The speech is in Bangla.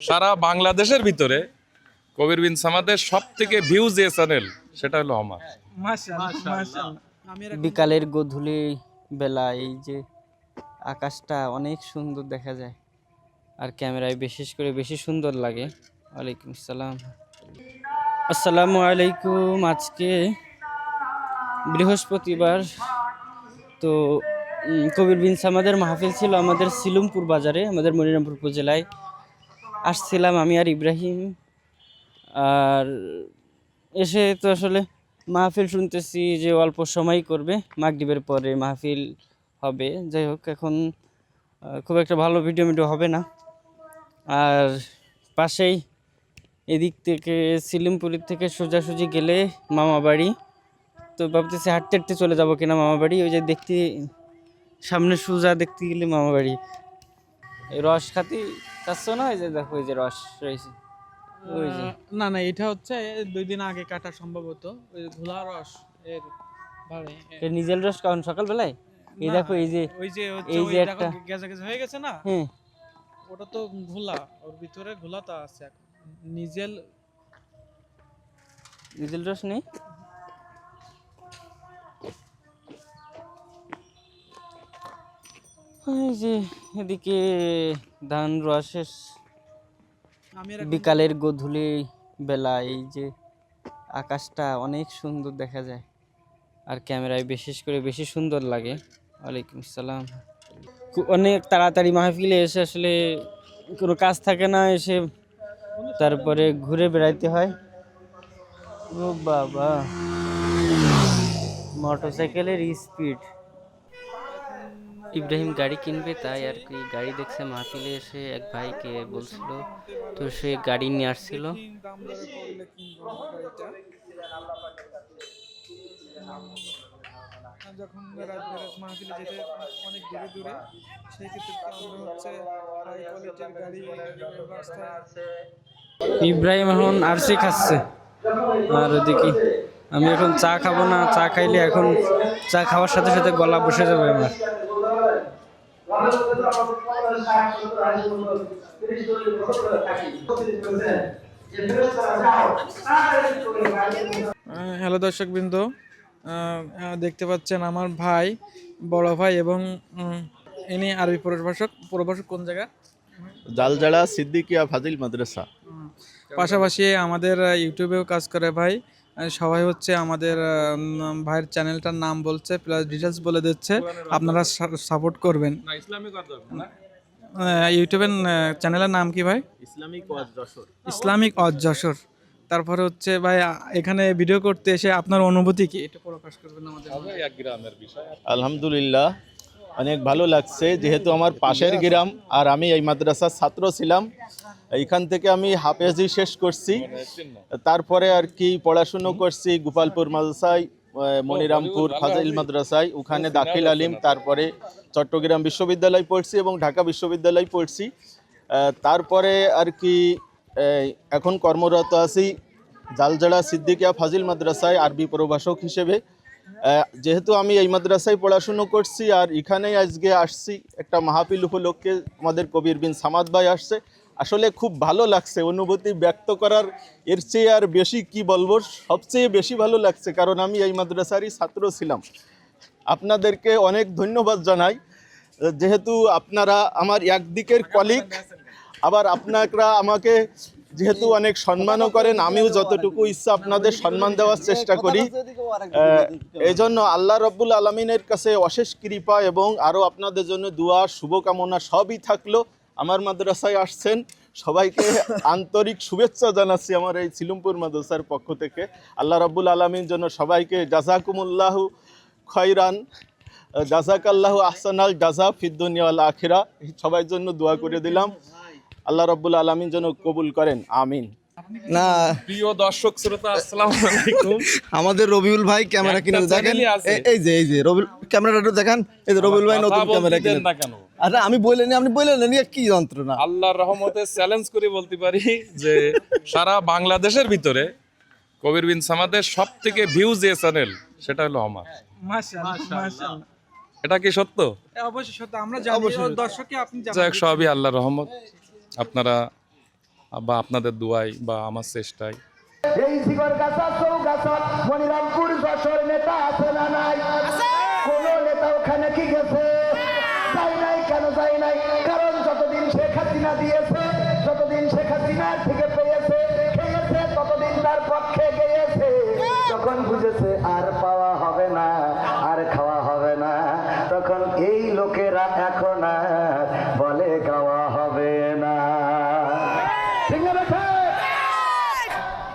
সারা বাংলাদেশের ভিতরে কবির বিন সামাদের সব থেকে ভিউ যে চ্যানেল সেটা হলো আমার। বিকালের গধূলি বেলা এই যে আকাশটা অনেক সুন্দর দেখা যায়, আর ক্যামেরায় বিশেষ করে বেশি সুন্দর লাগে। ওয়ালাইকুম আসসালাম। আসসালামু আলাইকুম। আজকে বৃহস্পতিবার, তো কবির বিন সামাদের মাহফিল ছিল আমাদের সিলুমপুর বাজারে, আমাদের মনিরামপুর উপজেলায়। আসছিলাম আমি আর ইব্রাহিম, আর এসে তো আসলে মাহফিল শুনতেছি যে অল্প সময় করবে, মাগরিবের পরে মাহফিল হবে। যাই হোক, এখন খুব একটা ভালো ভিডিও হবে না। আর পাশেই এদিক থেকে সিলিমপুরের থেকে সোজাসুজি গেলে মামা বাড়ি, তো ভাবতেছি হাঁটতে হাঁটতে চলে যাবো কিনা মামা বাড়ি। ওই যে দেখতে সামনে সোজা দেখতে গেলে মামা বাড়ি। এই রস খাতি চাচ্ছ না? ওই যে দেখো, ওই যে রস রয়েছে। ওই যে না না, এটা হচ্ছে 2 দিন আগে কাটা সম্ভবত, ওই ঘোলা রস এর ভালো। নিজের রস কখন সকালবেলায়? এই দেখো, এই যে ওই যে এই যে দেখো একটা গেজা গেজা হয়ে গেছে না, হ্যাঁ, ওটা তো ঘোলা, ওর ভিতরে ঘোলাটা আছে। এখন নিজের নিজের রস নেই। এই যে এদিকে ধান রসের বিকালের গধূলি বেলা এই যে আকাশটা অনেক সুন্দর দেখা যায়, আর ক্যামেরায় বিশেষ করে বেশি সুন্দর লাগে। ওয়ালাইকুম আসসালাম। অনেক তাড়াতাড়ি মাহফিলে এসে আসলে কোনো কাজ থাকে না, এসে তারপরে ঘুরে বেড়াইতে হয়। ও বাবা, মোটরসাইকেলের স্পিড। ইব্রাহিম গাড়ি কিনবে, তাই আর কি গাড়ি দেখছে মাহফিলে এসে, এক ভাইকে বলছিল, তো সে গাড়ি নিয়ে আসছিল। দাম দরে পড়লে কিনবো গাড়িটা। যখন রাত বেরাত মাহফিলে যেতে অনেক দূরে দূরে, সেই ক্ষেত্রে আমরা হচ্ছে হাই কোয়ালিটির গাড়ি রাস্তায়। ইব্রাহিম এখন আরসি খাচ্ছে, আর ওদিকে আমি এখন চা খাবো না। চা খাইলে এখন চা খাওয়ার সাথে সাথে গলা বসে যাবে আমার। হ্যালো দর্শকবৃন্দ, দেখতে পাচ্ছেন আমার ভাই, বড় ভাই, এবং ইনি আরবি প্রভাষক কোন জায়গা? জালজাড়া সিদ্দিকিয়া ফাজিল মাদ্রাসা। পাশাপাশি আমাদের ইউটিউবেও কাজ করে ভাই। সবাই হচ্ছে আমাদের ভাইয়ের চ্যানেলটার নাম বলছে, প্লাস ডিটেলস বলে দিচ্ছে, আপনারা সাপোর্ট করবেন। ইউটিউবের চ্যানেলের নাম কি ভাই? ইসলামিক ওয়াজ যশোর। তারপরে হচ্ছে ভাই, এখানে ভিডিও করতে এসে আপনার অনুভূতি কি, এটা প্রকাশ করবেন আমাদের? আলহামদুলিল্লাহ, অনেক ভালো লাগছে, যেহেতু আমার পাশের গ্রাম আর আমি এই মাদ্রাসার ছাত্র ছিলাম। এইখান থেকে আমি হাফেজি শেষ করছি, তারপরে আর কি পড়াশুনো করছি গোপালপুর মাদ্রাসায়, মনিরামপুর ফাজিল মাদ্রাসায়, ওখানে দাখিল আলিম, তারপরে চট্টগ্রাম বিশ্ববিদ্যালয় পড়ছি এবং ঢাকা বিশ্ববিদ্যালয় পড়ছি। তারপরে আর কি এখন কর্মরত আছি জালজাড়া সিদ্দিকিয়া ফাজিল মাদ্রাসায় আরবি প্রভাষক হিসেবে। যেহেতু আমি এই মাদ্রাসায় পড়াশুনো করছি আর এখানেই আজকে আসছি একটা মাহফিল উপলক্ষে, আমাদের কবির বিন সামাদ ভাই আসছে, আসলে খুব ভালো লাগছে। অনুভূতি ব্যক্ত করার এর চেয়ে আর বেশি কি বলবো, সবচেয়ে বেশি ভালো লাগছে, কারণ আমি এই মাদ্রাসারই ছাত্র ছিলাম। আপনাদেরকে অনেক ধন্যবাদ জানাই, যেহেতু আপনারা আমার একদিকের কলিগ, আবার আপনারা আমাকে যেহেতু অনেক সম্মানও করেন, আমিও যতটুকু ইচ্ছা আপনাদের সম্মান দেওয়ার চেষ্টা করি। এই জন্য আল্লাহ রব্বুল আলমিনের কাছে অশেষ কৃপা এবং আরও আপনাদের জন্য দোয়া শুভকামনা সবই থাকলো। আমার মাদ্রাসায় আসছেন, সবাইকে আন্তরিক শুভেচ্ছা জানাচ্ছি আমার এই সিলুমপুর মাদ্রাসার পক্ষ থেকে। আল্লাহ রব্বুল আলমিন জন্য সবাইকে জাজাকুমুল্লাহু খয়রান, জাজাকাল্লাহু আহসানাল জাজা ফিদ দুনিয়া ওয়াল আখিরা, সবার জন্য দোয়া করে দিলাম। আল্লাহ রব্বুল আলমিন যেন কবুল করেন, আমিন। না, প্রিয় দর্শক শ্রোতা, আসসালামু আলাইকুম। আমাদের রবিউল ভাই ক্যামেরা কিনে দেখেন, এই যে রবিউল ক্যামেরাটা দেখেন, এই যে রবিউল ভাই নতুন ক্যামেরা কিনে না কেন? আরে আমি বলিনি, আপনি বললেন, কি যন্ত্রণা। আল্লাহর রহমতে চ্যালেঞ্জ করে বলতে পারি যে সারা বাংলাদেশের ভিতরে কবির বিন সামাদের সব থেকে ভিউ যে চ্যানেল সেটা হলো আমার। মাশাআল্লাহ, এটা কি সত্য? অবশ্যই সত্য, আমরা জানি, দর্শককে আপনি যাক, সবই আল্লাহর রহমত। আপনারা বা আপনাদের দোয়াই বা আমার চেষ্টায়। এই শিকরগাছা চৌগাছা মনিরামপুর যশোর নেতা আছে না নাই? কোন নেতা ওখানে কি গেছে? যাই নাই। কেন যাই নাই? কারণ যতদিন শেখ হাসিনা দিয়েছে, যতদিন শেখ হাসিনার থেকে পেয়েছে খেয়েছে, ততদিন তার পক্ষে গিয়েছে। যখন বুঝেছে আর পাওয়া হবে না, আর খাওয়া হবে না, তখন এই লোকে